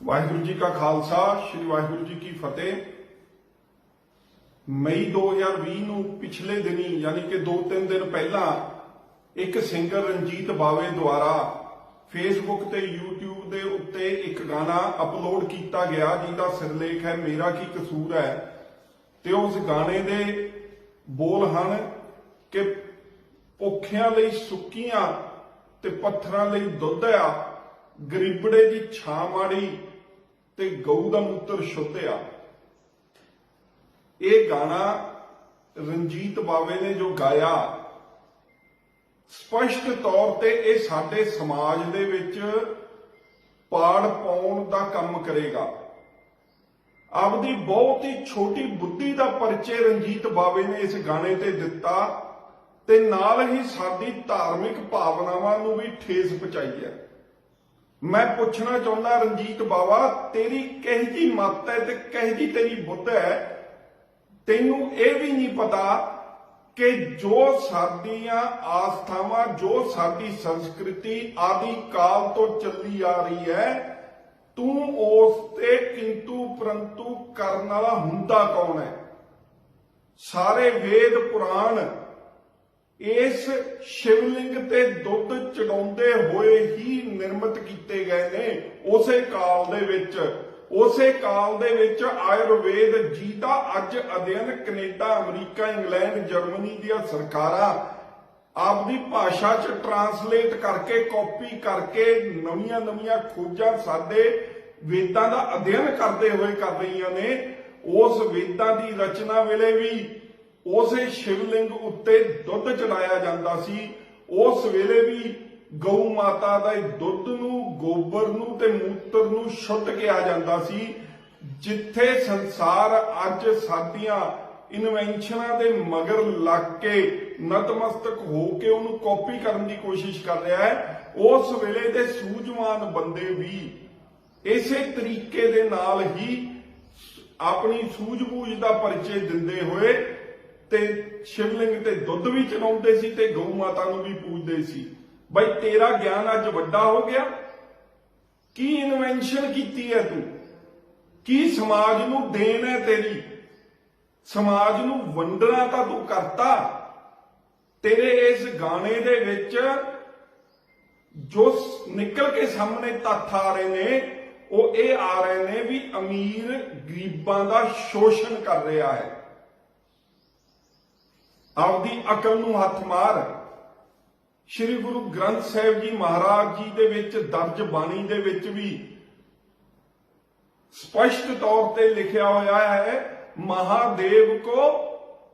वाहिगुरू जी का खालसा श्री वाहिगुरू जी की फतेह। मई 2020 ਨੂੰ पिछले दिनी यानी कि 2-3 दिन पहला एक सिंगर रंजीत बावे द्वारा फेसबुक ते यूट्यूब दे उत्ते एक गाना अपलोड किया गया जिसका सिरलेख है मेरा की कसूर है। ते उस गाने दे बोल हन कि भुखियां लई सुक्कियां ते पत्थरां लई दुੱਧ आ, गरीबड़े दी छां माड़ी ते गऊ दा मूत्र शुद्ध आ। ये गाना रंजीत बावे ने जो गाया स्पष्ट तौर ते ये साडे समाज दे विच पाड़ पाउण दा काम करेगा। आपदी बहुत ही छोटी बुद्धि दा परिचय रंजीत बावे ने इस गाने ते दिता ते नाल ही साडी धार्मिक भावनावां नूं भी ठेस पहुंचाई है। मैं पूछना चाहता रंजीत बावा तेरी कही जी मत है ते कही जी तेरी बुद्ध है, तेनू ये भी नहीं पता कि जो साडियां आस्थावां जो साडी संस्कृति आदि काल तो चली आ रही है तू उस ते किंतु परंतु करन वाला हुंदा कौन है। सारे वेद पुराण इस शिवलिंग ते दुੱਧ चढ़ाउंदे होए ही निर्मित किए गए ने। उसे काल दे विच आयुर्वेद जिहदा अज अध्ययन कनेडा अमरीका इंग्लैंड जर्मनी दी सरकारां आपदी भाषा च ट्रांसलेट करके कॉपी करके नवीं नवीं खोजां साडे वेदां दा अध्ययन करते हुए कर रही ने। उस वेदां दी रचना वेले भी उसे शिवलिंग उत्ते दुੱਧ चढ़ाया जाता सी। उस वेले भी गऊ माता दा दुੱਧ नूं गोबर नूं ते मूत्र नूं शुद्ध किया जाता सी। जिथे संसार अज साडियां इन्वेंशनां दे मगर लग के नतमस्तक होके उन्होंने कॉपी करने की कोशिश कर रहा है, उस वेले दे सूझवान बंदे भी इसे तरीके दे नाल ही अपनी सूझबूझ का परिचय दिंदे हुए ते शिवलिंग ते दुੱਧ भी चढ़ाउंदे सी ते गऊ माता नूं भी पूजदे सी। बई तेरा ज्ञान अज वड्डा हो गया, की इन्वेंशन कीती है तू, की समाज नूं देन है तेरी, समाज नूं वंडना तां तू करता। तेरे इस गाने दे विच जो निकल के सामने तत्थ आ रहे ने वो ये आ रहे ने भी अमीर गरीबां दा शोषण कर रहा है। आपदी अकल नूं हथ मार। श्री गुरु ग्रंथ साहिब जी महाराज जी दे विच दर्ज बाणी दे विच भी स्पष्ट तौर पे लिखा होया है महादेव को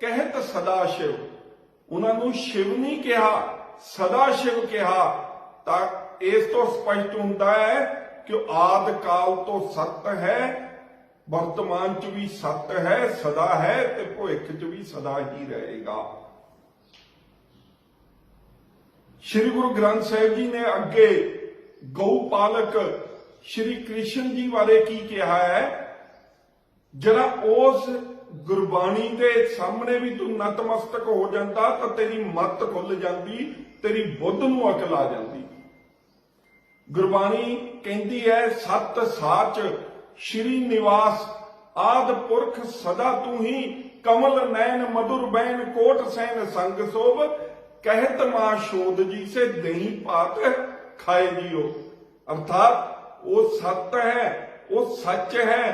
कहत सदाशिव। उन्होंने शिव नहीं कहा सदाशिव कहा। तां इस तो स्पष्ट होता है कि आदि काल तो सत्य है, वर्तमान च भी सत्य है, सदा है ते भविख च भी सदा ही रहेगा। श्री गुरु ग्रंथ साहिब जी ने अगे गौ पालक श्री कृष्ण जी बारे की कहा है। जरा उस गुरबाणी के सामने भी तू नतमस्तक हो जाता तो तेरी मत खुल जाती, तेरी बुद्ध नूं अकल आ जाती। गुरबाणी कहती है सत साच श्री निवास आद पुरख सदा तू ही, कमल नैन मधुर बैन कोट सैन संग सोभ, कहत मां शोध जी से दही पात खाए जियो। अर्थात वो सत्य है, वो सच है,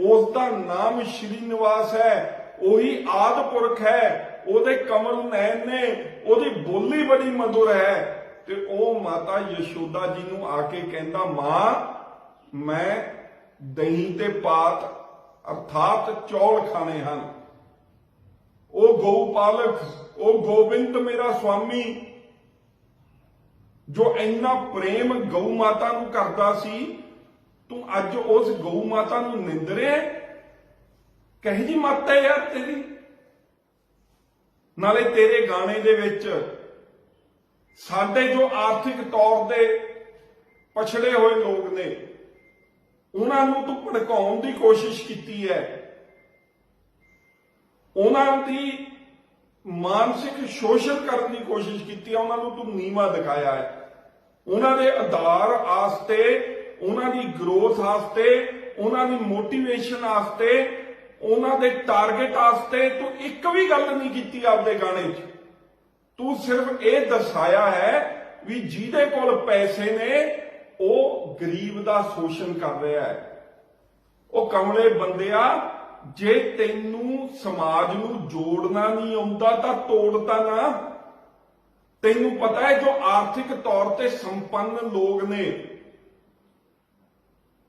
उसका नाम श्रीनिवास है, वही आद पुरख है, ओदे कमल नैन ने, ओदी बोली बड़ी मधुर है। ते ओ माता यशोदा जी नूं आके कहंदा मां मैं दही ते पात अर्थात चौल खाने हैं। ओ गौपालक ओ गोबिंद मेरा स्वामी जो इन्ना प्रेम गौ माता नूं करदा सी, तू अज उस गौ माता नूं निंदरे। कही जी मत है यार तेरी। नाले तेरे गाने दे विच साडे जो आर्थिक तौर ते पछड़े हुए लोग ने उन्होंने तू भड़काउण की कोशिश की है, उन्होंने मानसिक शोषण करने की कोशिश की है, उन्होंने तू नीवा दिखाया है। उन्होंने आधार आस्ते ਉਹਨਾਂ ਦੀ ਗਰੋਥ ਵਾਸਤੇ, ਉਹਨਾਂ ਦੀ ਮੋਟੀਵੇਸ਼ਨ ਵਾਸਤੇ, ਉਹਨਾਂ ਦੇ ਟਾਰਗੇਟ ਵਾਸਤੇ ਤੂੰ ਇੱਕ ਵੀ ਗੱਲ ਨਹੀਂ ਕੀਤੀ ਆਪਦੇ ਗਾਣੇ 'ਚ। ਤੂੰ ਸਿਰਫ ਇਹ ਦਰਸਾਇਆ ਹੈ ਵੀ ਜਿਹਦੇ ਕੋਲ ਪੈਸੇ ਨੇ ਉਹ ਗਰੀਬ ਦਾ ਸ਼ੋਸ਼ਣ ਕਰ ਰਿਹਾ ਹੈ। ਉਹ ਕਮਲੇ ਬੰਦਿਆ, ਜੇ ਤੈਨੂੰ ਸਮਾਜ ਨੂੰ ਜੋੜਨਾ ਨਹੀਂ ਆਉਂਦਾ ਤਾਂ ਤੋੜਤਾ ਨਾ। ਤੈਨੂੰ ਪਤਾ ਹੈ ਜੋ ਆਰਥਿਕ ਤੌਰ ਤੇ ਸੰਪੰਨ ਲੋਕ ਨੇ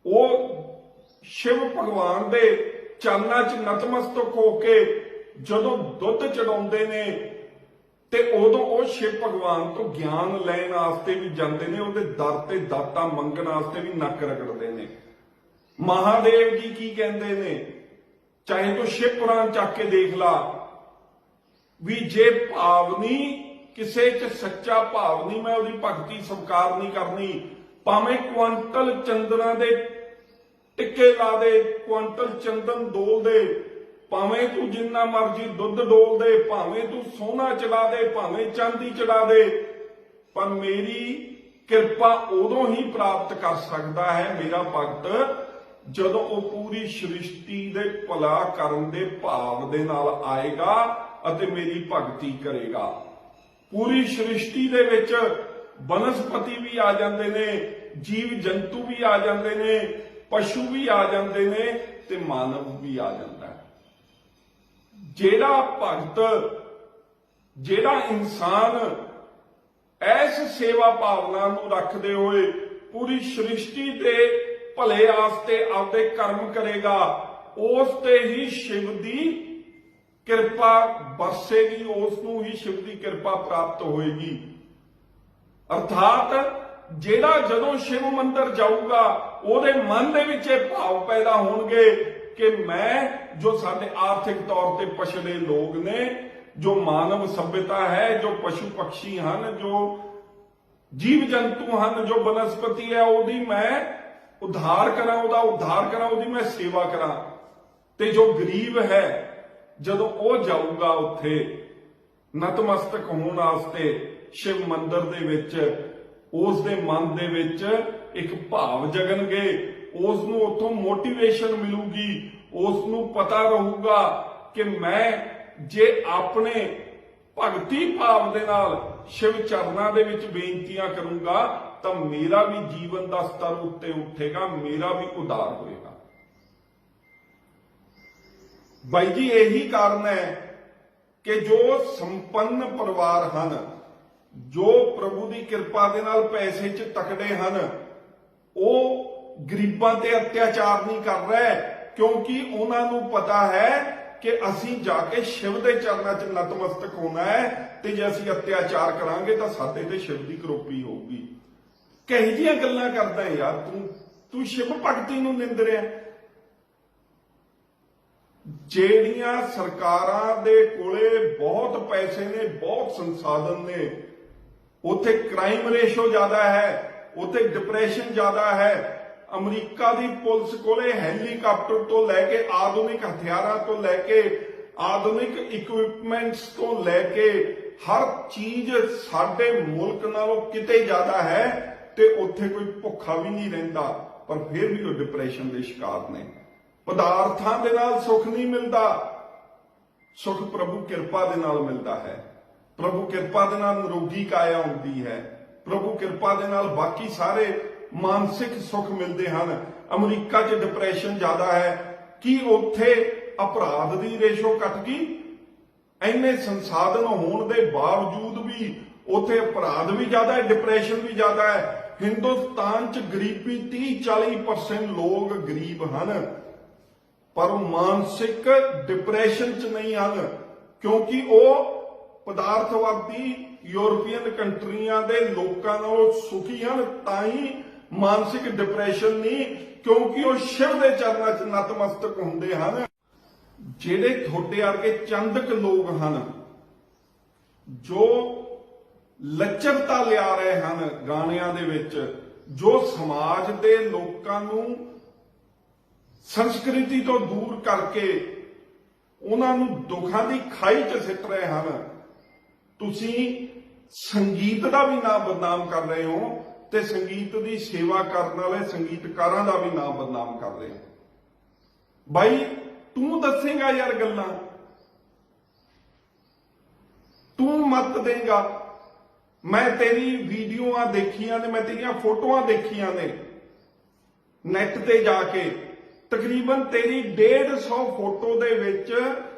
ਉਹ ਸ਼ਿਵ ਭਗਵਾਨ ਦੇ ਚਰਨਾਂ 'ਚ ਨਤਮਸਤਕ ਹੋ ਕੇ ਜਦੋਂ ਦੁੱਧ ਚੜਾਉਂਦੇ ਨੇ ਤੇ ਉਦੋਂ ਉਹ ਸ਼ਿਵ ਭਗਵਾਨ ਤੋਂ ਗਿਆਨ ਲੈਣ ਵਾਸਤੇ ਵੀ ਜਾਂਦੇ ਨੇ, ਉਹਦੇ ਦਰ ਤੇ ਦਾਤਾ ਮੰਗਣ ਵਾਸਤੇ ਵੀ ਨੱਕ ਰਗੜਦੇ ਨੇ। ਮਹਾਦੇਵ ਜੀ ਕੀ ਕਹਿੰਦੇ ਨੇ, ਚਾਹੇ ਤੂੰ ਸ਼ਿਵ ਪੁਰਾਣ ਚੱਕ ਕੇ ਦੇਖ ਲਾ, ਵੀ ਜੇ ਭਾਵ ਨਹੀਂ ਕਿਸੇ 'ਚ ਸੱਚਾ ਭਾਵ ਨਹੀਂ, ਮੈਂ ਉਹਦੀ ਭਗਤੀ ਸਵੀਕਾਰ ਨਹੀਂ ਕਰਨੀ। ਭਾਵੇਂ ਕੁਆਂਟਲ ਚੰਦਨਾਂ ਦੇ ਟਿੱਕੇ ਲਾ ਦੇ, ਕੁਆਂਟਲ ਚੰਦਨ ਡੋਲ ਦੇ, ਭਾਵੇਂ ਤੂੰ ਜਿੰਨਾ ਮਰਜ਼ੀ ਦੁੱਧ ਡੋਲ ਦੇ, ਭਾਵੇਂ ਤੂੰ ਸੋਨਾ ਚੜਾ ਦੇ, ਭਾਵੇਂ ਚਾਂਦੀ ਚੜਾ ਦੇ, ਪਰ ਮੇਰੀ ਕਿਰਪਾ ਉਦੋਂ ਹੀ ਪ੍ਰਾਪਤ ਕਰ ਸਕਦਾ ਹੈ ਮੇਰਾ ਭਗਤ ਜਦੋਂ ਉਹ ਪੂਰੀ ਸ੍ਰਿਸ਼ਟੀ ਦੇ ਭਲਾ ਕਰਨ ਦੇ ਭਾਵ ਦੇ ਨਾਲ ਆਏਗਾ ਅਤੇ ਮੇਰੀ ਭਗਤੀ ਕਰੇਗਾ। ਪੂਰੀ ਸ੍ਰਿਸ਼ਟੀ ਦੇ ਵਿੱਚ ਬਨਸਪਤੀ ਵੀ ਆ ਜਾਂਦੇ ਨੇ, ਜੀਵ ਜੰਤੂ ਵੀ ਆ ਜਾਂਦੇ ਨੇ, ਪਸ਼ੂ ਵੀ ਆ ਜਾਂਦੇ ਨੇ ਤੇ ਮਾਨਵ ਵੀ ਆ ਜਾਂਦਾ ਹੈ। ਜਿਹੜਾ ਭਗਤ, ਜਿਹੜਾ ਇਨਸਾਨ ਐਸ ਸੇਵਾ ਭਾਵਨਾ ਨੂੰ ਰੱਖਦੇ ਹੋਏ ਪੂਰੀ ਸ੍ਰਿਸ਼ਟੀ ਦੇ ਭਲੇ ਆਸਤੇ ਆਪਦੇ ਕਰਮ ਕਰੇਗਾ, ਉਸ ਤੇ ਹੀ ਸ਼ਿਵ ਦੀ ਕਿਰਪਾ ਵਰਸੇਗੀ, ਉਸ ਨੂੰ ਹੀ ਸ਼ਿਵ ਦੀ ਕਿਰਪਾ ਪ੍ਰਾਪਤ ਹੋਏਗੀ। ਅਰਥਾਤ ਜਿਹੜਾ ਜਦੋਂ ਸ਼ਿਵ ਮੰਦਿਰ ਜਾਊਗਾ ਉਹਦੇ ਮਨ ਦੇ ਵਿੱਚ ਇਹ ਭਾਵ ਪੈਦਾ ਹੋਣਗੇ ਕਿ ਮੈਂ, ਜੋ ਸਾਡੇ ਆਰਥਿਕ ਤੌਰ ਤੇ ਪਛੜੇ ਲੋਕ ਨੇ, ਜੋ ਮਾਨਵ ਸਭਿਅਤਾ ਹੈ, ਜੋ ਪਸ਼ੂ ਪਕਸ਼ੀ ਹਨ, ਜੋ ਜੀਵ ਜੰਤੂ ਹਨ, ਜੋ ਬਨਸਪਤੀ ਹੈ, ਉਹਦੀ ਮੈਂ ਉਧਾਰ ਕਰਾਂ, ਉਹਦਾ ਉਧਾਰ ਕਰਾਂ, ਉਹਦੀ ਮੈਂ ਸੇਵਾ ਕਰਾਂ। ਤੇ ਜੋ ਗਰੀਬ ਹੈ ਜਦੋਂ ਉਹ ਜਾਊਗਾ ਉੱਥੇ ਨਤਮਸਤਕ ਹੋਣ ਵਾਸਤੇ ਸ਼ਿਵ ਮੰਦਿਰ ਦੇ ਵਿੱਚ, ਉਸ ਦੇ ਮਨ ਦੇ ਵਿੱਚ ਇੱਕ ਭਾਵ ਜਗਣਗੇ, ਉਸ ਨੂੰ ਉੱਥੋਂ ਮੋਟੀਵੇਸ਼ਨ ਮਿਲੂਗੀ, ਉਸ ਨੂੰ ਪਤਾ ਰਹੂਗਾ ਕਿ ਮੈਂ ਜੇ ਆਪਣੇ ਭਗਤੀ ਭਾਵ ਦੇ ਨਾਲ ਸ਼ਿਵ ਚਰਨਾਂ ਦੇ ਵਿੱਚ ਬੇਨਤੀਆਂ ਕਰੂੰਗਾ ਤਾਂ ਮੇਰਾ ਵੀ ਜੀਵਨ ਦਾ ਸਤਰ ਉੱਤੇ ਉੱਠੇਗਾ, ਮੇਰਾ ਵੀ ਉਧਾਰ ਹੋਏਗਾ। ਬਾਈ ਜੀ ਇਹੀ ਕਾਰਨ ਹੈ ਕਿ ਜੋ ਸੰਪੰਨ ਪਰਿਵਾਰ ਹਨ, ਜੋ ਪ੍ਰਭੂ ਦੀ ਕਿਰਪਾ ਦੇ ਨਾਲ ਪੈਸੇ 'ਚ ਤਕੜੇ ਹਨ, ਉਹ ਗਰੀਬਾਂ ਤੇ ਅਤਿਆਚਾਰ ਨਹੀਂ ਕਰ ਰਹੇ, ਕਿਉਂਕਿ ਉਹਨਾਂ ਨੂੰ ਪਤਾ ਹੈ ਕਿ ਅਸੀਂ ਜਾ ਕੇ ਸ਼ਿਵ ਦੇ ਚਰਨਾਂ 'ਚ ਨਤਮਸਤਕ ਹੋਣਾ ਹੈ ਤੇ ਜੇ ਅਸੀਂ ਅਤਿਆਚਾਰ ਕਰਾਂਗੇ ਤਾਂ ਸਾਡੇ ਤੇ ਸ਼ਿਵ ਦੀ ਕਰੋਪੀ ਹੋਊਗੀ। ਕਹੀ ਜਿਹੀਆਂ ਗੱਲਾਂ ਕਰਦਾ ਯਾਰ ਤੂੰ ਸ਼ਿਵ ਭਗਤੀ ਨੂੰ ਨਿੰਦ ਰਿਹਾ। ਜਿਹੜੀਆਂ ਸਰਕਾਰਾਂ ਦੇ ਕੋਲੇ ਬਹੁਤ ਪੈਸੇ ਨੇ, ਬਹੁਤ ਸੰਸਾਧਨ ਨੇ, ਉੱਥੇ ਕ੍ਰਾਈਮ ਰੇਸ਼ੋ ਜ਼ਿਆਦਾ ਹੈ, ਉੱਥੇ ਡਿਪਰੈਸ਼ਨ ਜ਼ਿਆਦਾ ਹੈ। ਅਮਰੀਕਾ ਦੀ ਪੁਲਿਸ ਕੋਲੇ ਹੈਲੀਕਾਪਟਰ ਤੋਂ ਲੈ ਕੇ ਆਧੁਨਿਕ ਹਥਿਆਰਾਂ ਤੋਂ ਲੈ ਕੇ ਆਧੁਨਿਕ ਇਕਵਿਪਮੈਂਟਸ ਤੋਂ ਲੈ ਕੇ ਹਰ ਚੀਜ਼ ਸਾਡੇ ਮੁਲਕ ਨਾਲੋਂ ਕਿਤੇ ਜ਼ਿਆਦਾ ਹੈ ਤੇ ਉੱਥੇ ਕੋਈ ਭੁੱਖਾ ਵੀ ਨਹੀਂ ਰਹਿੰਦਾ, ਪਰ ਫਿਰ ਵੀ ਉਹ ਡਿਪਰੈਸ਼ਨ ਦੇ ਸ਼ਿਕਾਰ ਨੇ। ਪਦਾਰਥਾਂ ਦੇ ਨਾਲ ਸੁੱਖ ਨਹੀਂ ਮਿਲਦਾ, ਸੁੱਖ ਪ੍ਰਭੂ ਕਿਰਪਾ ਦੇ ਨਾਲ ਮਿਲਦਾ ਹੈ। ਪ੍ਰਭੂ ਕਿਰਪਾ ਦੇ ਨਾਲ ਨਿਰੋਗੀ ਕਾਇਆ ਹੁੰਦੀ ਹੈ, ਪ੍ਰਭੂ ਕਿਰਪਾ ਦੇ ਨਾਲ ਬਾਕੀ ਸਾਰੇ ਮਾਨਸਿਕ ਸੁੱਖ ਮਿਲਦੇ ਹਨ। ਅਮਰੀਕਾ 'ਚ ਡਿਪਰੈਸ਼ਨ ਜ਼ਿਆਦਾ ਹੈ, ਕੀ ਉੱਥੇ ਅਪਰਾਧ ਦੀ ਰੇਸ਼ੋ ਘਟ ਗਈ? ਇੰਨੇ ਸੰਸਾਧਨ ਹੋਣ ਦੇ ਬਾਵਜੂਦ ਵੀ ਉੱਥੇ ਅਪਰਾਧ ਵੀ ਜ਼ਿਆਦਾ ਹੈ, ਡਿਪਰੈਸ਼ਨ ਵੀ ਜ਼ਿਆਦਾ ਹੈ। ਹਿੰਦੁਸਤਾਨ 'ਚ ਗਰੀਬੀ 30-40% ਲੋਕ ਗਰੀਬ ਹਨ, ਪਰ ਉਹ ਮਾਨਸਿਕ ਡਿਪਰੈਸ਼ਨ 'ਚ ਨਹੀਂ ਹਨ, ਕਿਉਂਕਿ ਉਹ ਪਦਾਰਥਵਾਦੀ ਯੂਰਪੀਅਨ ਕੰਟਰੀਆਂ ਦੇ ਲੋਕਾਂ ਨਾਲੋਂ ਸੁਖੀ ਹਨ। ਤਾਂ ਹੀ ਮਾਨਸਿਕ ਡਿਪਰੈਸ਼ਨ ਨਹੀਂ, ਕਿਉਂਕਿ ਉਹ ਸ਼ਿਵ ਦੇ ਚਰਨਾਂ 'ਚ ਨਤਮਸਤਕ ਹੁੰਦੇ ਹਨ। ਜਿਹੜੇ ਤੁਹਾਡੇ ਵਰਗੇ ਚੰਦਕ ਲੋਕ ਹਨ ਜੋ ਲੱਚਰਤਾ ਲਿਆ ਰਹੇ ਹਨ ਗਾਣਿਆਂ ਦੇ ਵਿੱਚ, ਜੋ ਸਮਾਜ ਦੇ ਲੋਕਾਂ ਨੂੰ ਸੰਸਕ੍ਰਿਤੀ ਤੋਂ ਦੂਰ ਕਰਕੇ ਉਹਨਾਂ ਨੂੰ ਦੁੱਖਾਂ ਦੀ ਖਾਈ 'ਚ ਸਿੱਟ ਰਹੇ ਹਨ, ਤੁਸੀਂ ਸੰਗੀਤ ਦਾ ਵੀ ਨਾਮ ਬਦਨਾਮ ਕਰ ਰਹੇ ਹੋ। ਤੇ ਸੰਗੀਤ ਦੀ ਸੇਵਾ ਕਰਨ ਵਾਲੇ ਸੰਗੀਤਕਾਰਾਂ ਦਾ ਵੀ ਨਾਮ ਬਦਨਾਮ ਕਰ ਰਹੇ ਹੋ। ਬਾਈ ਤੂੰ ਦੱਸੇਗਾ ਯਾਰ ਗੱਲਾਂ, ਤੂੰ ਮਤ ਦੇਗਾ। ਮੈਂ ਤੇਰੀ ਵੀਡੀਓਆਂ ਦੇਖੀਆਂ ਨੇ, ਮੈਂ ਤੇਰੀਆਂ ਫੋਟੋਆਂ ਦੇਖੀਆਂ ਨੇ ਨੈਟ ਤੇ ਜਾ ਕੇ। ਤਕਰੀਬਨ ਤੇਰੀ 150 ਫੋਟੋ ਦੇ ਵਿੱਚ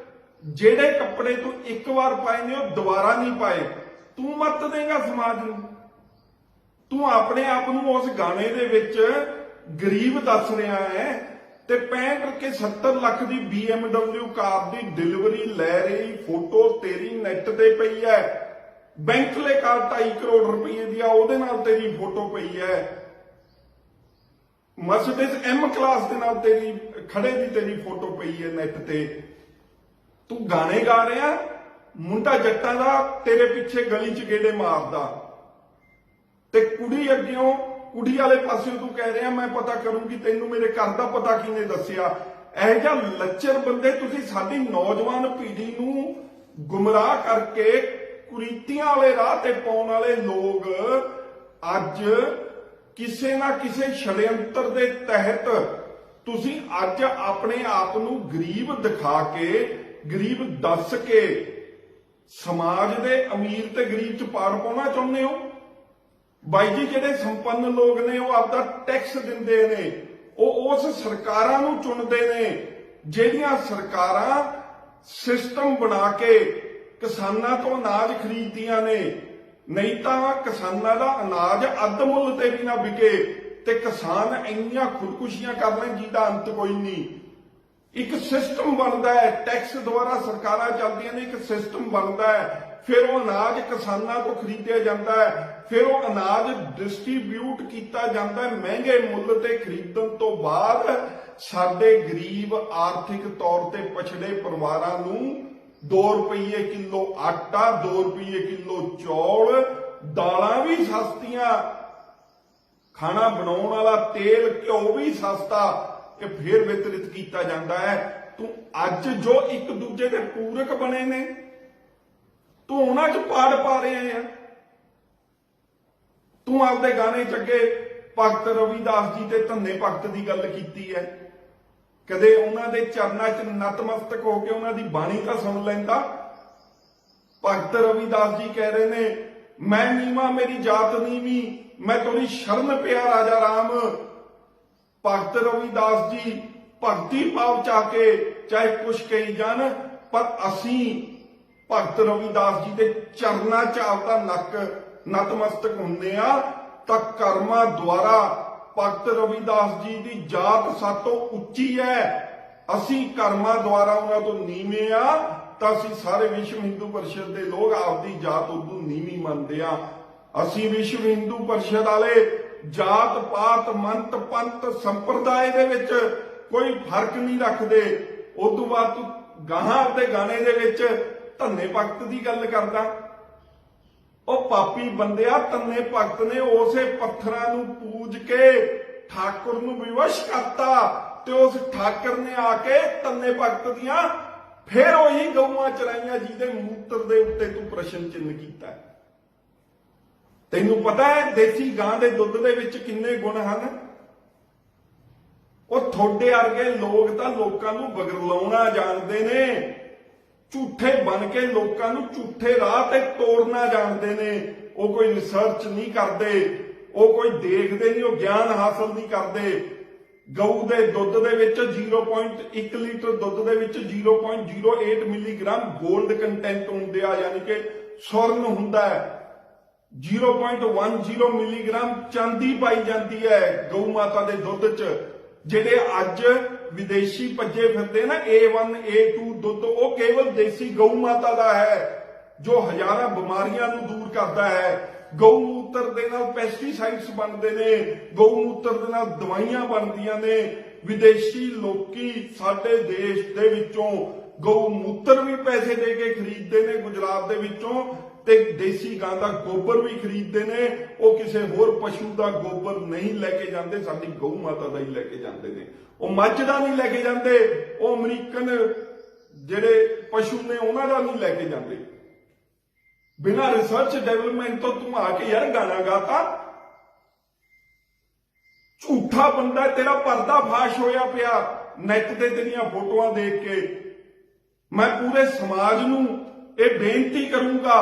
ਜਿਹੜੇ ਕੱਪੜੇ ਤੂੰ ਇੱਕ ਵਾਰ ਪਾਏ ਨੇ ਉਹ ਦੁਬਾਰਾ ਨਹੀਂ ਪਾਏ। ਤੂੰ ਮਤ ਦੇਗਾ ਸਮਾਜ ਨੂੰ। ਤੂੰ ਆਪਣੇ ਆਪ ਨੂੰ ਉਸ ਗਾਣੇ ਦੇ ਵਿੱਚ ਗਰੀਬ ਦੱਸ ਰਿਹਾ ਹੈ ਤੇ 65 ਕੇ 70 ਲੱਖ ਦੀ BMW ਕਾਰ ਦੀ ਡਿਲੀਵਰੀ ਲੈ ਰਹੀ ਫੋਟੋ ਤੇਰੀ ਨੈਟ ਤੇ ਪਈ ਹੈ। ਬੈਂਕਲੇ ਕਾਰ 2.5 ਕਰੋੜ ਰੁਪਏ ਦੀ ਆ, ਉਹਦੇ ਨਾਲ ਤੇਰੀ ਫੋਟੋ ਪਈ ਹੈ। ਮਰਸੀਡੀਜ਼ M ਕਲਾਸ ਦੇ ਨਾਲ ਤੇਰੀ ਖੜੇ ਦੀ ਤੇਰੀ ਫੋਟੋ ਪਈ ਹੈ ਨੈਟ ਤੇ। ਤੂੰ ਗਾਣੇ ਗਾ ਰਿਹਾ, ਮੁੰਡਾ ਜੱਟਾਂ ਦਾ ਤੇਰੇ ਪਿੱਛੇ ਗਲੀ 'ਚ ਗੇੜੇ ਮਾਰਦਾ ਤੇ ਕੁੜੀ ਅੱਗਿਓਂ ਕੁੜੀ ਵਾਲੇ ਪਾਸਿਓਂ ਤੂੰ ਕਹਿ ਰਿਹਾ ਮੈਂ ਪਤਾ ਕਰੂੰਗੀ ਤੈਨੂੰ ਮੇਰੇ ਘਰ ਦਾ ਪਤਾ ਕਿਹਨੇ ਦੱਸਿਆ। ਇਹੋ ਜਿਹਾ ਲੱਚਰ ਬੰਦੇ ਤੁਸੀਂ ਸਾਡੀ ਨੌਜਵਾਨ ਪੀੜ੍ਹੀ ਨੂੰ ਗੁੰਮਰਾਹ ਕਰਕੇ ਕੁਰੀਤੀਆਂ ਵਾਲੇ ਰਾਹ ਤੇ ਪਾਉਣ ਵਾਲੇ ਲੋਕ ਅੱਜ ਕਿਸੇ ਨਾ ਕਿਸੇ ਛੜਯੰਤਰ ਦੇ ਤਹਿਤ ਤੁਸੀਂ ਅੱਜ ਆਪਣੇ ਆਪ ਨੂੰ ਗਰੀਬ ਦਿਖਾ ਕੇ, ਗਰੀਬ ਦੱਸ ਕੇ ਸਮਾਜ ਦੇ ਅਮੀਰ ਤੇ ਗਰੀਬ 'ਚ ਪਾੜ ਪਾਉਣਾ ਚਾਹੁੰਦੇ ਹੋ। ਬਾਈ ਜੀ ਜਿਹੜੇ ਸੰਪੰਨ ਲੋਕ ਨੇ ਉਹ ਆਪਦਾ ਟੈਕਸ ਦਿੰਦੇ ਨੇ, ਉਹ ਉਸ ਸਰਕਾਰਾਂ ਨੂੰ ਚੁਣਦੇ ਨੇ ਜਿਹੜੀਆਂ ਸਰਕਾਰਾਂ ਸਿਸਟਮ ਬਣਾ ਕੇ ਕਿਸਾਨਾਂ ਤੋਂ ਅਨਾਜ ਖਰੀਦਦੀਆਂ ਨੇ। ਨਹੀਂ ਤਾਂ ਕਿਸਾਨਾਂ ਦਾ ਅਨਾਜ ਅੱਧ ਮੁੱਲ ਤੇ ਵੀ ਨਾ ਵਿਕੇ ਤੇ ਕਿਸਾਨ ਇੰਨੀਆਂ ਖੁਦਕੁਸ਼ੀਆਂ ਕਰ ਲੈਣ ਜਿਹਦਾ ਅੰਤ ਕੋਈ ਨਹੀਂ। ਇੱਕ ਸਿਸਟਮ ਬਣਦਾ ਹੈ, ਟੈਕਸ ਦੁਆਰਾ ਸਰਕਾਰਾਂ ਚੱਲਦੀਆਂ ਨੇ, ਇੱਕ ਸਿਸਟਮ ਬਣਦਾ ਹੈ। ਫਿਰ ਉਹ ਅਨਾਜ ਕਿਸਾਨਾਂ ਤੋਂ ਖਰੀਦਿਆ ਜਾਂਦਾ ਹੈ, ਫਿਰ ਉਹ ਅਨਾਜ ਡਿਸਟ੍ਰੀਬਿਊਟ ਕੀਤਾ ਜਾਂਦਾ ਹੈ ਮਹਿੰਗੇ ਮੁੱਲ ਤੇ ਖਰੀਦਣ ਤੋਂ ਬਾਅਦ ਸਾਡੇ ਗਰੀਬ ਆਰਥਿਕ ਤੌਰ ਤੇ ਪਛੜੇ ਪਰਿਵਾਰਾਂ ਨੂੰ 2 ਰੁਪਏ ਕਿਲੋ ਆਟਾ, 2 ਰੁਪਏ ਕਿਲੋ ਚੌਲ, ਦਾਲਾਂ ਵੀ ਸਸਤੀਆਂ, ਖਾਣਾ ਬਣਾਉਣ ਵਾਲਾ ਤੇਲ ਘਿਓ ਵੀ ਸਸਤਾ, ਇਹ ਫੇਰ ਵਿਤਰਿਤ ਕੀਤਾ ਜਾਂਦਾ ਹੈ। ਤੂੰ ਅੱਜ ਜੋ ਇੱਕ ਦੂਜੇ ਦੇ ਪੂਰਕ ਬਣੇ ਨੇ ਤੂੰ ਉਹਨਾਂ 'ਚ ਪਾੜ ਪਾ ਰਿਹਾ ਹੈ। ਤੂੰ ਆਪਦੇ ਗਾਣੇ 'ਚ ਅੱਗੇ ਭਗਤ ਰਵਿਦਾਸ ਜੀ ਤੇ ਧੰਨੇ ਭਗਤ ਦੀ ਗੱਲ ਕੀਤੀ ਹੈ, ਕਦੇ ਉਹਨਾਂ ਦੇ ਚਰਨਾਂ 'ਚ ਨਤਮਸਤਕ ਹੋ ਕੇ ਉਹਨਾਂ ਦੀ ਬਾਣੀ ਤਾਂ ਸੁਣ ਲੈਂਦਾ। ਭਗਤ ਰਵਿਦਾਸ ਜੀ ਕਹਿ ਰਹੇ ਨੇ ਮੈਂ ਨੀਵਾਂ ਮੇਰੀ ਜਾਤ ਨੀਵੀਂ, ਮੈਂ ਤੋਰੀ ਸ਼ਰਨ ਪਿਆ ਰਾਜਾ ਰਾਮ। ਭਗਤ ਰਵਿਦਾਸ ਜੀ ਭਗਤੀ ਭਾਵ ਚਾ ਕੇ ਚਾਹੇ ਕੁਛ ਕਹੀ ਜਾਣ, ਪਰ ਅਸੀਂ ਭਗਤ ਰਵਿਦਾਸ ਜੀ ਦੇ ਚਰਨਾਂ 'ਚ ਆਪਦਾ ਨਤਮਸਤਕ ਹੁੰਦੇ ਆ ਤਾਂ ਕਰਮਾਂ ਦੁਆਰਾ ਭਗਤ ਰਵਿਦਾਸ ਜੀ ਦੀ ਜਾਤ ਸਾਤੋਂ ਉੱਚੀ ਹੈ। ਅਸੀਂ ਕਰਮਾਂ ਦੁਆਰਾ ਉਹਨਾਂ ਤੋਂ ਨੀਵੇਂ ਆ ਤਾਂ ਅਸੀਂ ਸਾਰੇ ਵਿਸ਼ਵ ਹਿੰਦੂ ਪਰਿਸ਼ਦ ਦੇ ਲੋਕ ਆਪਦੀ ਜਾਤ ਉਦੋਂ ਨੀਵੀਂ ਮੰਨਦੇ ਆ। ਅਸੀਂ ਵਿਸ਼ਵ ਹਿੰਦੂ ਪਰਿਸ਼ਦ ਵਾਲੇ ਜਾਤ ਪਾਤ ਮੰਤ ਪੰਥ ਸੰਪਰਦਾਇ ਦੇ ਵਿੱਚ ਕੋਈ ਫਰਕ ਨਹੀਂ ਰੱਖਦੇ। ਉਦੋਂ ਬਾਅਦ ਤੂੰ ਗਾਹਾਂ ਦੇ ਗਾਣੇ ਦੇ ਵਿੱਚ ਧੰਨੇ ਭਗਤ ਦੀ ਗੱਲ ਕਰਦਾ। ਉਹ ਪਾਪੀ ਬੰਦਿਆ, ਧੰਨੇ ਭਗਤ ਨੇ ਉਸੇ ਪੱਥਰਾਂ ਨੂੰ ਪੂਜ ਕੇ ਠਾਕੁਰ ਨੂੰ ਵਿਵਸ਼ ਕਰਤਾ ਤੇ ਉਸ ਠਾਕਰ ਨੇ ਆ ਕੇ ਧੰਨੇ ਭਗਤ ਦੀਆਂ ਫੇਰ ਉਹੀ ਗਊਆਂ ਚਰਾਈਆਂ ਜਿਹਦੇ ਮੂਤਰ ਦੇ ਉੱਤੇ ਤੂੰ ਪ੍ਰਸ਼ਨ ਚਿੰਨ੍ਹ ਕੀਤਾ। ਤੈਨੂੰ ਪਤਾ ਹੈ ਦੇਸੀ ਗਾਂ ਦੇ ਦੁੱਧ ਦੇ ਵਿੱਚ ਕਿੰਨੇ ਗੁਣ ਹਨ? ਉਹ ਥੋੜੇ ਵਰਗੇ ਲੋਕ ਤਾਂ ਲੋਕਾਂ ਨੂੰ ਬਗਰਲਾਉਣਾ ਜਾਣਦੇ ਨੇ, ਝੂਠੇ ਬਣ ਕੇ ਲੋਕਾਂ ਨੂੰ ਝੂਠੇ ਰਾਹ ਤੇ ਤੋਰਨਾ ਜਾਣਦੇ ਨੇ। ਉਹ ਕੋਈ ਰਿਸਰਚ ਨਹੀਂ ਕਰਦੇ, ਉਹ ਕੋਈ ਦੇਖਦੇ ਨਹੀਂ, ਉਹ ਗਿਆਨ ਹਾਸਲ ਨਹੀਂ ਕਰਦੇ। ਗਊ ਦੇ ਦੁੱਧ ਦੇ ਵਿੱਚ 0.1 ਲੀਟਰ ਦੁੱਧ ਦੇ ਵਿੱਚ 0.08 ਮਿਲੀਗ੍ਰਾਮ 골ਡ ਕੰਟੈਂਟ ਹੁੰਦੇ ਆ, ਯਾਨੀ ਕਿ ਸਵਰਨ ਹੁੰਦਾ ਹੈ। 0.10 ਮਿਲੀਗ੍ਰਾਮ ਚਾਂਦੀ ਪਾਈ ਜਾਂਦੀ ਹੈ ਗਊ ਮਾਤਾ ਦੇ ਦੁੱਧ 'ਚ। ਜਿਹੜੇ ਅੱਜ ਵਿਦੇਸ਼ੀ ਭੱਜੇ ਫਿਰਦੇ ਨਾ A1 A2 ਦੁੱਧ, ਉਹ ਕੇਵਲ ਦੇਸੀ ਗਊ ਮਾਤਾ ਦਾ ਹੈ ਜੋ ਹਜ਼ਾਰਾਂ ਬਿਮਾਰੀਆਂ ਨੂੰ ਦੂਰ ਕਰਦਾ ਹੈ। ਗਊ ਮੂਤਰ ਦੇ ਨਾਲ ਪੈਸਟੀਸਾਈਡਸ ਬਣਦੇ ਨੇ, ਗਊ ਮੂਤਰ ਦੇ ਨਾਲ ਦਵਾਈਆਂ ਬਣਦੀਆਂ ਨੇ। ਵਿਦੇਸ਼ੀ ਲੋਕੀ ਸਾਡੇ ਦੇਸ਼ ਦੇ ਵਿੱਚੋਂ ਗਊ ਮੂਤਰ ਵੀ ਪੈਸੇ ਦੇ ਕੇ ਖਰੀਦਦੇ ਨੇ ਗੁਜਰਾਤ ਦੇ ਵਿੱਚੋਂ, ਤੇ ਦੇਸੀ ਗਾਂ ਦਾ ਗੋਬਰ ਵੀ ਖਰੀਦਦੇ ਨੇ। ਉਹ ਕਿਸੇ ਹੋਰ ਪਸ਼ੂ ਦਾ ਗੋਬਰ ਨਹੀਂ ਲੈ ਕੇ ਜਾਂਦੇ, ਸਾਡੀ ਗਊ ਮਾਤਾ ਦਾ ਹੀ ਲੈ ਕੇ ਜਾਂਦੇ ਨੇ। ਉਹ ਮੱਝ ਦਾ ਨਹੀਂ ਲੈ ਕੇ ਜਾਂਦੇ, ਉਹ ਅਮਰੀਕਨ ਜਿਹੜੇ ਪਸ਼ੂ ਨੇ ਉਹਨਾਂ ਦਾ ਨਹੀਂ ਲੈ ਕੇ ਜਾਂਦੇ। ਬਿਨਾਂ ਰਿਸਰਚ ਡਿਵੈਲਪਮੈਂਟ ਤੋਂ ਤੂੰ ਆ ਕੇ ਯਾਰ ਗਾਣਾ ਗਾਤਾ। ਝੂਠਾ ਬੰਦਾ तेरा पर्दाफाश होया पिया नैट ते तेरियां फोटोआं देख के। मैं पूरे समाज नूं ये बेनती करूंगा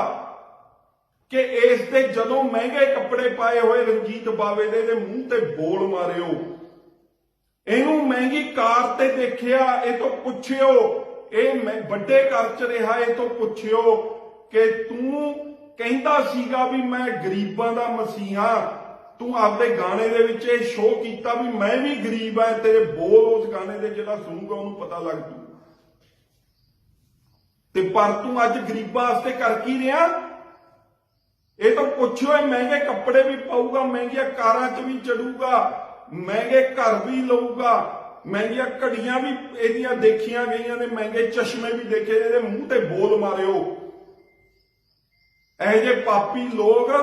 कि इस ते जदों महंगे कपड़े पाए हुए रणजीत बावे दे मूंह ते बोल मारियो, इनू महंगी कार ते देखिया ये तो पुछियो, ये बड़े घर च रहा ये तो पुछियो कि तू कहंदा सीगा भी मैं गरीबां दा मसीहा। तू आपदे गाने दे विच ये शो कीता भी मैं भी गरीब हां, तेरे बोल उस गाने दे जिहड़ा सुनूगा उहनूं पता लग जू। ते पर तू अज गरीबां वास्ते कर की रिहा? ये तो पुछो, महंगे कपड़े भी पाऊगा, महंगिया कारां च भी चढ़ूगा, महंगे घर भी लऊगा, महंगिया घड़ियां भी एदियां देखियां गईयां ने, महंगे चश्मे भी देखे, इहदे मूंह ते बोल मारियो। इहो जे पापी लोग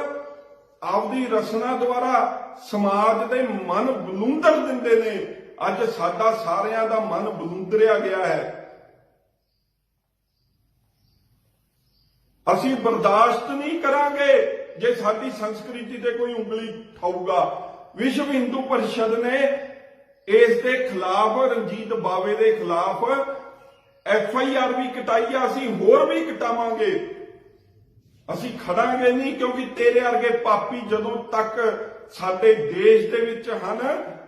आपदी रचना द्वारा समाज दे मन बलूंदर दिंदे ने। अज साडा सारियां दा मन बलूंदरिया गया है। असीं बर्दाश्त नहीं करांगे जे साडी संस्कृति ते कोई उंगली उठाऊगा। विश्व हिंदू परिषद ने इस दे खिलाफ, रणजीत बावे दे खिलाफ FIR भी कटाई, असीं होर भी कटावांगे। असीं खड़ांगे नहीं, क्योंकि तेरे वर्गे पापी जदों तक साडे देश दे विच हन,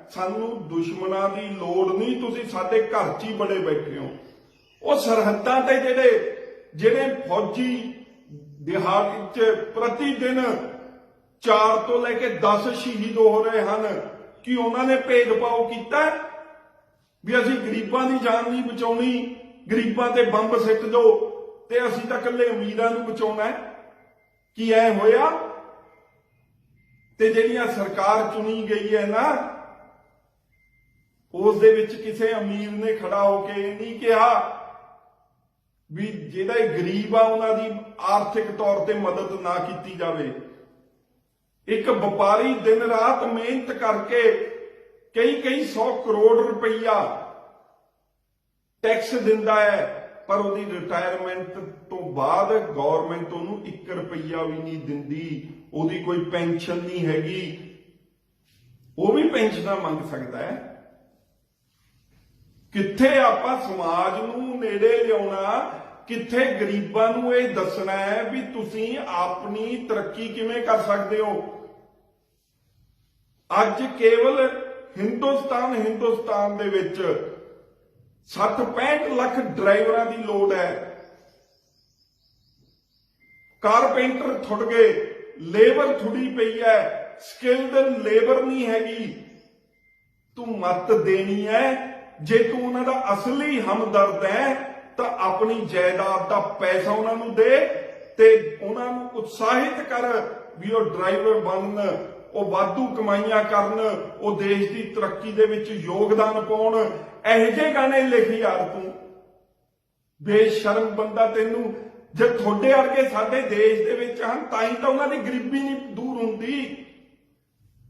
सानू दुश्मनां दी लोड़ नहीं। तुसीं साडे घर च ही बड़े बैठे हो। वो सरहदां ते ਜਿਹੜੇ फौजी दिहाड़ी च प्रतिदिन 4 ਤੋਂ ਲੈ ਕੇ 10 शहीद हो रहे हैं, कि उन्होंने भेदभाव किया भी असीं गरीबां दी जान नहीं बचाउणी, गरीबां ते बंब सिੱਟ दो ते असीं तां कल्ले अमीरां नूं बचाउणा है? कि ऐ होया? ते जिहड़ियां सरकार चुनी गई है ना, उस दे विच किसी अमीर ने खड़ा होके ये नहीं कहा भी जिहड़ा गरीब आ उन्हां दी आर्थिक तौर ते मदद ना कीती जावे। एक व्यापारी दिन रात मेहनत करके कई 100 करोड़ रुपया टैक्स दिंदा है, पर उहदी रिटायरमेंट तो बाद गवर्नमेंट उहनूं 1 रुपया भी नहीं दिंदी, उहदी कोई पेंशन नहीं हैगी। वो भी पेंशना मंग सकता है। कित्थे आपां समाज नूं नेड़े लियाउणा, कित्थे गरीबां नूं इह दसना है भी तुसीं अपनी तरक्की किवें कर सकदे हो। अज केवल हिंदुस्तान दे विच 60-65 लाख ड्राइवरां दी लोड़ है। कारपेंटर थुड़ गए, लेबर थुड़ी पई है, स्किल्ड लेबर नहीं हैगी। तू मत देनी है, जे तू उन्हां दा असली हमदर्द है तां अपनी जायदाद दा पैसा उन्हां नूं दे ते उन्हां नूं उत्साहित कर भी वो ड्राइवर बनन, वो वाधू कमाइयां करन, वो देश की तरक्की दे विच योगदान पाउण। इहो ਜਿਹੇ गाने लिख यार तू, बेशर्म बंदा। तेनू जे थोड़े वर्गे साडे देश दे विच हन तां ही तां उन्हां दी गरीबी नहीं दूर हुंदी,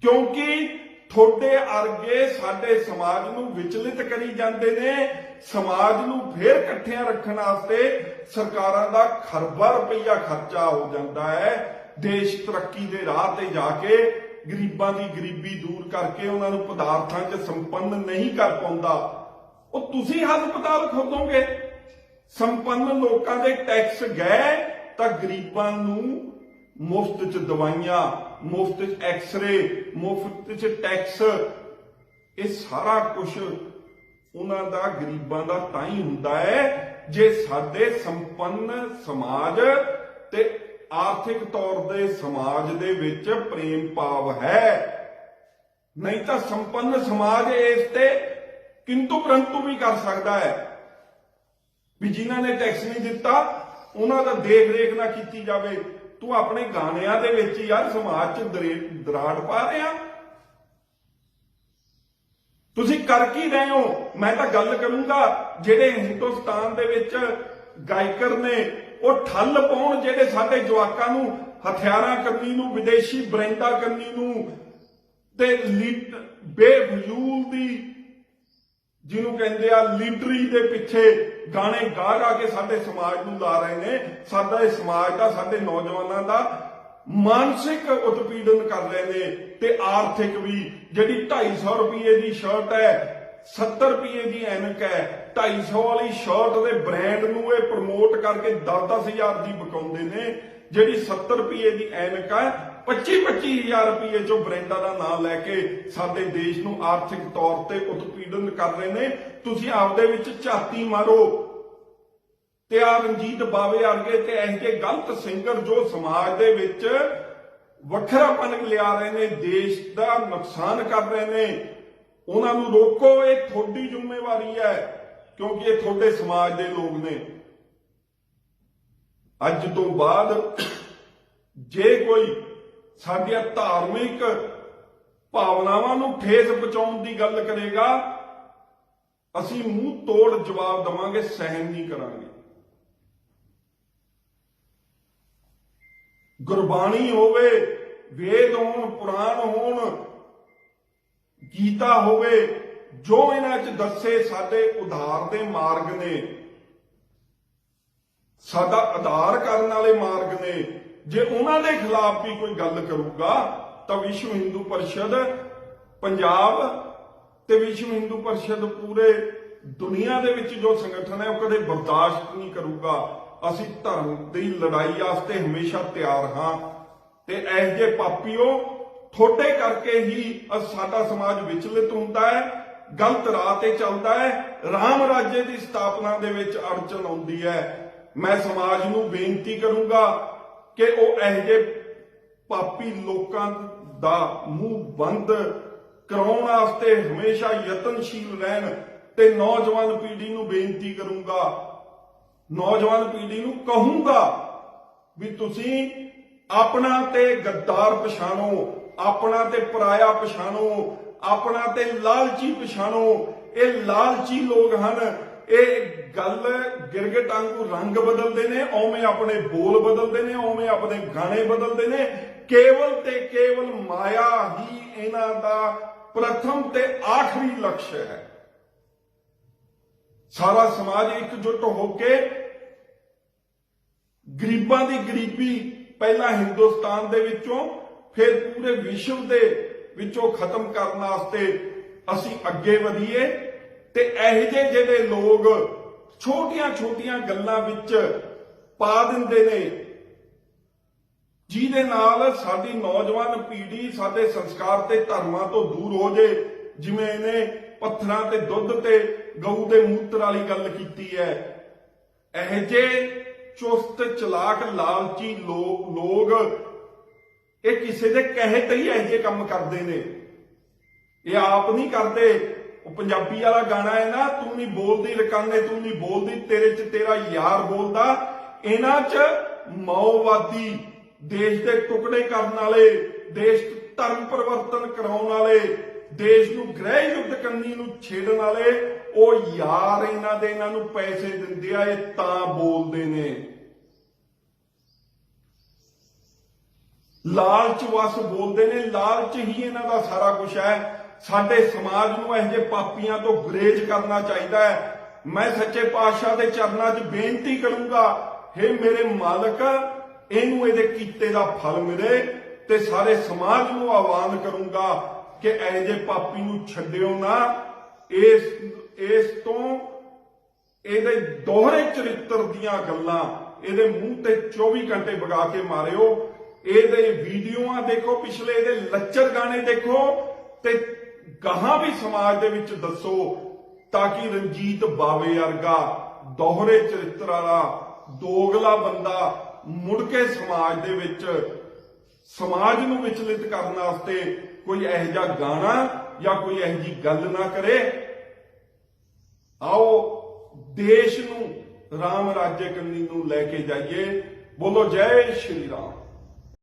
क्योंकि थोड़े वर्गे साडे समाज नूं विचलित करी जांदे ने। समाज नूं फेर इकट्ठियां रखण वास्ते सरकारां दा खरबा रुपया खर्चा हो जांदा है। देश तरक्की दे राह ते जाके गरीबां दी गरीबी दूर करके उन्हां नूं पदार्थां 'च संपन्न नहीं कर पाउंदा। ਉਹ ਤੁਸੀਂ ਹਸਪਤਾਲ ਖੋਲੋਗੇ, ਸੰਪੰਨ ਲੋਕਾਂ ਦੇ ਟੈਕਸ ਗਏ ਤਾਂ ਗਰੀਬਾਂ ਨੂੰ ਮੁਫਤ 'ਚ ਦਵਾਈਆਂ, ਮੁਫਤ 'ਚ ਐਕਸ-ਰੇ, ਮੁਫਤ 'ਚ ਟੈਕਸ, ਇਹ ਸਾਰਾ ਕੁਝ ਉਹਨਾਂ ਦਾ ਗਰੀਬਾਂ ਦਾ ਤਾਂ ਹੀ ਹੁੰਦਾ ਹੈ ਜੇ ਸਾਡੇ ਸੰਪੰਨ ਸਮਾਜ ਤੇ ਆਰਥਿਕ ਤੌਰ ਦੇ ਸਮਾਜ ਦੇ ਵਿੱਚ ਪ੍ਰੇਮ ਭਾਵ ਹੈ। ਨਹੀਂ ਤਾਂ ਸੰਪੰਨ ਸਮਾਜ ਇਸ ਤੇ किंतु परंतु भी कर सकता है भी जिन्हां ने टैक्स नहीं दिता उन्हां दा देख रेख ना कीती जावे। तू अपने गाणियां दे विच यार समाज च दराड़ पा रहे हैं। तुसीं कर की रहे हो? मैं तां गल करूंगा जिहड़े हिंदुस्तान दे विच गायकर ने वो ठल पाउण, जिहड़े साडे जवाकां नूं हथियारां करनी नूं, विदेशी ब्रांडां करनी नूं ते बेफजूल दी जिन्हों कहते आ लीडरी दे पिछे गाने गा गा के साडे समाज नूं ला रहे ने। साडा इह समाज दा, साडे नौजवानां दा ਮਾਨਸਿਕ ਉਤਪੀੜਨ ਕਰ ਰਹੇ ਨੇ ਤੇ ਆਰਥਿਕ ਵੀ। ਜਿਹੜੀ 250 ਰੁਪਏ ਦੀ ਸ਼ਰਟ ਹੈ, 70 ਰੁਪਏ ਦੀ ਐਨਕ ਹੈ, 250 ਵਾਲੀ ਸ਼ਰਟ ਦੇ ਬ੍ਰਾਂਡ ਨੂੰ ਇਹ ਪ੍ਰਮੋਟ ਕਰਕੇ 10-10 ਦੀ ਵਿਕਾਉਂਦੇ ਨੇ। ਜਿਹੜੀ 70 ਰੁਪਏ ਦੀ ਐਨਕ ਹੈ 25-25 ਰੁਪਏ ਚੋਂ ਬ੍ਰਾਂਡਾਂ ਦਾ ਨਾਮ ਲੈ ਕੇ ਸਾਡੇ ਦੇਸ਼ ਨੂੰ ਆਰਥਿਕ ਤੌਰ ਤੇ ਉਤਪੀੜਨ ਕਰ ਰਹੇ ਨੇ। ਤੁਸੀਂ ਆਪਦੇ ਵਿੱਚ ਝਾਤੀ ਮਾਰੋ ਤੇ ਆ ਰਣਜੀਤ ਬਾਵੇ ਵਰਗੇ ਤੇ ਇਹ ਜਿਹੇ ਗਲਤ ਸਿੰਗਰ ਜੋ ਸਮਾਜ ਦੇ ਵਿੱਚ ਵੱਖਰਾਪਨ ਲਿਆ ਰਹੇ ਨੇ, ਦੇਸ਼ ਦਾ ਨੁਕਸਾਨ ਕਰ ਰਹੇ ਨੇ, ਉਹਨਾਂ ਨੂੰ ਰੋਕੋ। ਇਹ ਤੁਹਾਡੀ ਜ਼ਿੰਮੇਵਾਰੀ ਹੈ ਕਿਉਂਕਿ ਇਹ ਤੁਹਾਡੇ ਸਮਾਜ ਦੇ ਲੋਕ ਨੇ। ਅੱਜ ਤੋਂ ਬਾਅਦ ਜੇ ਕੋਈ ਸਾਡੀਆਂ ਧਾਰਮਿਕ ਭਾਵਨਾਵਾਂ ਨੂੰ ਠੇਸ ਪਹੁੰਚਾਉਣ ਦੀ ਗੱਲ ਕਰੇਗਾ, ਅਸੀਂ ਮੂੰਹ ਤੋੜ ਜਵਾਬ ਦੇਵਾਂਗੇ, ਸਹਿਣ ਨਹੀਂ ਕਰਾਂਗੇ। ਗੁਰਬਾਣੀ ਹੋਵੇ, ਵੇਦ ਹੋਣ, ਪੁਰਾਣ ਹੋਣ, ਗੀਤਾ ਹੋਵੇ, ਜੋ ਇਹਨਾਂ 'ਚ ਦੱਸੇ ਸਾਡੇ ਉਧਾਰ ਦੇ ਮਾਰਗ ਨੇ, ਸਾਡਾ ਆਧਾਰ ਕਰਨ ਵਾਲੇ ਮਾਰਗ ਨੇ। ਜੇ ਉਹਨਾਂ ਦੇ ਖਿਲਾਫ ਵੀ ਕੋਈ ਗੱਲ ਕਰੂਗਾ ਤਾਂ ਵਿਸ਼ਵ ਹਿੰਦੂ ਪਰਿਸ਼ਦ ਪੰਜਾਬ ਤੇ ਵਿਸ਼ਵ ਹਿੰਦੂ ਪਰਿਸ਼ਦ ਪੂਰੇ ਦੁਨੀਆ ਦੇ ਵਿੱਚ ਜੋ ਸੰਗਠਨ ਹੈ ਉਹ ਕਦੇ ਬਰਦਾਸ਼ਤ ਨਹੀਂ ਕਰੂਗਾ। ਅਸੀਂ ਧਰਮ ਦੀ ਲੜਾਈ ਵਾਸਤੇ ਹਮੇਸ਼ਾ ਤਿਆਰ ਹਾਂ ਤੇ ਇਹ ਜਿਹੇ ਪਾਪੀਓ ਥੋੜੇ ਕਰਕੇ ਹੀ ਸਾਡਾ ਸਮਾਜ ਵਿਚਲਿਤ ਹੁੰਦਾ ਹੈ, ਗਲਤ ਰਾਹ ਤੇ ਚੱਲਦਾ ਹੈ, ਰਾਮ ਰਾਜੇ ਦੀ ਸਥਾਪਨਾ ਦੇ ਵਿੱਚ ਅੜਚਨ ਆਉਂਦੀ ਹੈ। ਮੈਂ ਸਮਾਜ ਨੂੰ ਬੇਨਤੀ ਕਰੂੰਗਾ ਕਿ ਉਹ ਇਹ ਜਿਹੇ ਪਾਪੀ ਲੋਕਾਂ ਦਾ ਮੂੰਹ ਬੰਦ ਕਰਾਉਣ ਵਾਸਤੇ ਹਮੇਸ਼ਾ ਯਤਨਸ਼ੀਲ ਰਹਿਣ ਤੇ ਨੌਜਵਾਨ ਪੀੜ੍ਹੀ ਨੂੰ ਬੇਨਤੀ ਕਰੂੰਗਾ, ਨੌਜਵਾਨ ਪੀੜ੍ਹੀ ਨੂੰ ਕਹੂੰਗਾ ਵੀ ਤੁਸੀਂ ਆਪਣਾ ਤੇ ਗੱਦਾਰ ਪਛਾਣੋ, ਆਪਣਾ ਤੇ ਪਰਾਇਆ ਪਛਾਣੋ, ਆਪਣਾ ਤੇ ਲਾਲਚੀ ਪਛਾਣੋ। ਇਹ ਲਾਲਚੀ ਲੋਕ ਹਨ। ਇਹ ਗੱਲ ਗਿਰਗਟ ਵਾਂਗੂ ਰੰਗ ਬਦਲਦੇ ਨੇ, ਉਵੇਂ ਆਪਣੇ ਬੋਲ ਬਦਲਦੇ ਨੇ, ਉਵੇਂ ਆਪਣੇ ਗਾਣੇ ਬਦਲਦੇ ਨੇ। ਕੇਵਲ ਤੇ ਕੇਵਲ ਮਾਇਆ ਹੀ ਇਹਨਾਂ ਦਾ ਪ੍ਰਥਮ ਤੇ ਆਖਰੀ ਲਕਸ਼ ਹੈ। ਸਾਰਾ ਸਮਾਜ ਇਕਜੁੱਟ ਹੋ ਕੇ ਗਰੀਬਾਂ ਦੀ ਗਰੀਬੀ ਪਹਿਲਾਂ ਹਿੰਦੁਸਤਾਨ ਦੇ ਵਿੱਚੋਂ ਫਿਰ ਪੂਰੇ ਵਿਸ਼ਵ ਦੇ ਵਿੱਚੋਂ ਖਤਮ ਕਰਨ ਵਾਸਤੇ ਅਸੀਂ ਅੱਗੇ ਵਧੀਏ ਤੇ ਇਹ ਜਿਹੇ ਜਿਹੜੇ ਲੋਕ ਛੋਟੀਆਂ-ਛੋਟੀਆਂ ਗੱਲਾਂ ਵਿੱਚ ਪਾ ਦਿੰਦੇ ਨੇ ਜਿਹਦੇ ਨਾਲ ਸਾਡੀ ਨੌਜਵਾਨ ਪੀੜ੍ਹੀ ਸਾਡੇ ਸੰਸਕਾਰ ਤੇ ਧਰਮਾਂ ਤੋਂ ਦੂਰ ਹੋ ਜੇ। ਜਿਵੇਂ ਇਹਨੇ ਪੱਥਰਾਂ ਤੇ ਦੁੱਧ ਤੇ ਗਊ ਦੇ ਮੂਤਰ ਵਾਲੀ ਗੱਲ ਕੀਤੀ ਹੈ। ਇਹ ਜਿਹੇ ਚੁਸਤ ਚਲਾਕ ਲਾਲਚੀ ਲੋਕ ਇਹ ਕਿਸੇ ਦੇ ਕਹੇ ਤੇ ਹੀ ਇਹ ਜਿਹੇ ਕੰਮ ਕਰਦੇ ਨੇ, ਇਹ ਆਪ ਨਹੀਂ ਕਰਦੇ। ਉਹ ਪੰਜਾਬੀ ਵਾਲਾ ਗਾਣਾ ਹੈ ਨਾ, ਤੂੰ ਨਹੀਂ ਬੋਲਦੀ ਰਕਾਨੇ, ਤੂੰ ਨਹੀਂ ਬੋਲਦੀ, ਤੇਰੇ 'ਚ ਤੇਰਾ ਯਾਰ ਬੋਲਦਾ। ਇਹਨਾਂ 'ਚ ਮਾਓਵਾਦੀ, ਦੇਸ਼ ਦੇ ਟੁਕੜੇ ਕਰਨ ਵਾਲੇ, ਦੇਸ਼ ਧਰਮ ਪਰਿਵਰਤਨ ਕਰਾਉਣ ਵਾਲੇ, ਦੇਸ਼ ਨੂੰ ਗ੍ਰਹਿ ਯੁੱਧ ਕਰਨੀ ਨੂੰ ਛੇੜਨ ਵਾਲੇ ਉਹ ਯਾਰ ਇਹਨਾਂ ਨੂੰ ਪੈਸੇ ਦਿੰਦੇ ਆ, ਇਹ ਤਾਂ ਬੋਲਦੇ ਨੇ। ਲਾਲਚ ਵਸ ਬੋਲਦੇ ਨੇ, ਲਾਲਚ ਹੀ ਇਹਨਾਂ ਦਾ ਸਾਰਾ ਕੁਝ ਹੈ। ਸਾਡੇ ਸਮਾਜ ਨੂੰ ਇਹੋ ਜਿਹੇ ਪਾਪੀਆਂ ਤੋਂ ਗੁਰੇਜ਼ ਕਰਨਾ ਚਾਹੀਦਾ ਹੈ। ਮੈਂ ਸੱਚੇ ਪਾਤਸ਼ਾਹ ਦੇ ਚਰਨਾਂ 'ਚ ਬੇਨਤੀ ਕਰੂੰਗਾ, ਹੇ ਮੇਰੇ ਮਾਲਕ, ਇਹਨੂੰ ਇਹਦੇ ਕੀਤੇ ਦਾ ਫਲ ਮਿਲੇ ਤੇ ਸਾਰੇ ਸਮਾਜ ਨੂੰ ਆਹਵਾਨ ਕਰੂੰਗਾ ਕਿ ਇਹੋ ਜਿਹੇ ਪਾਪੀ ਨੂੰ ਛੱਡਿਓ ਨਾ। ਇਸ ਤੋਂ ਇਹਦੇ ਦੋਹਰੇ ਚਰਿੱਤਰ ਦੀਆਂ ਗੱਲਾਂ ਇਹਦੇ ਮੂੰਹ ਤੇ 24 ਘੰਟੇ ਵਗਾ ਕੇ ਮਾਰਿਓ। ਇਹਦੇ ਵੀਡੀਓਆਂ ਦੇਖੋ, ਪਿਛਲੇ ਇਹਦੇ ਲੱਚਰ ਗਾਣੇ ਦੇਖੋ ਤੇ ਗਾਹਾਂ ਵੀ ਸਮਾਜ ਦੇ ਵਿੱਚ ਦੱਸੋ ਤਾਂ ਕਿ ਰਣਜੀਤ ਬਾਵੇ ਵਰਗਾ ਦੋਹਰੇ ਚਰਿੱਤਰ ਵਾਲਾ ਦੋਗਲਾ ਬੰਦਾ ਮੁੜ ਕੇ ਸਮਾਜ ਦੇ ਵਿੱਚ ਸਮਾਜ ਨੂੰ ਵਿਚਲਿਤ ਕਰਨ ਵਾਸਤੇ ਕੋਈ ਇਹੋ ਜਿਹਾ ਗਾਣਾ ਜਾਂ ਕੋਈ ਇਹੋ ਜਿਹੀ ਗੱਲ ਨਾ ਕਰੇ। ਆਓ ਦੇਸ਼ ਨੂੰ ਰਾਮ ਰਾਜੇ ਕੰਨੀ ਨੂੰ ਲੈ ਕੇ ਜਾਈਏ। ਬੋਲੋ ਜੈ ਸ਼੍ਰੀ ਰਾਮ।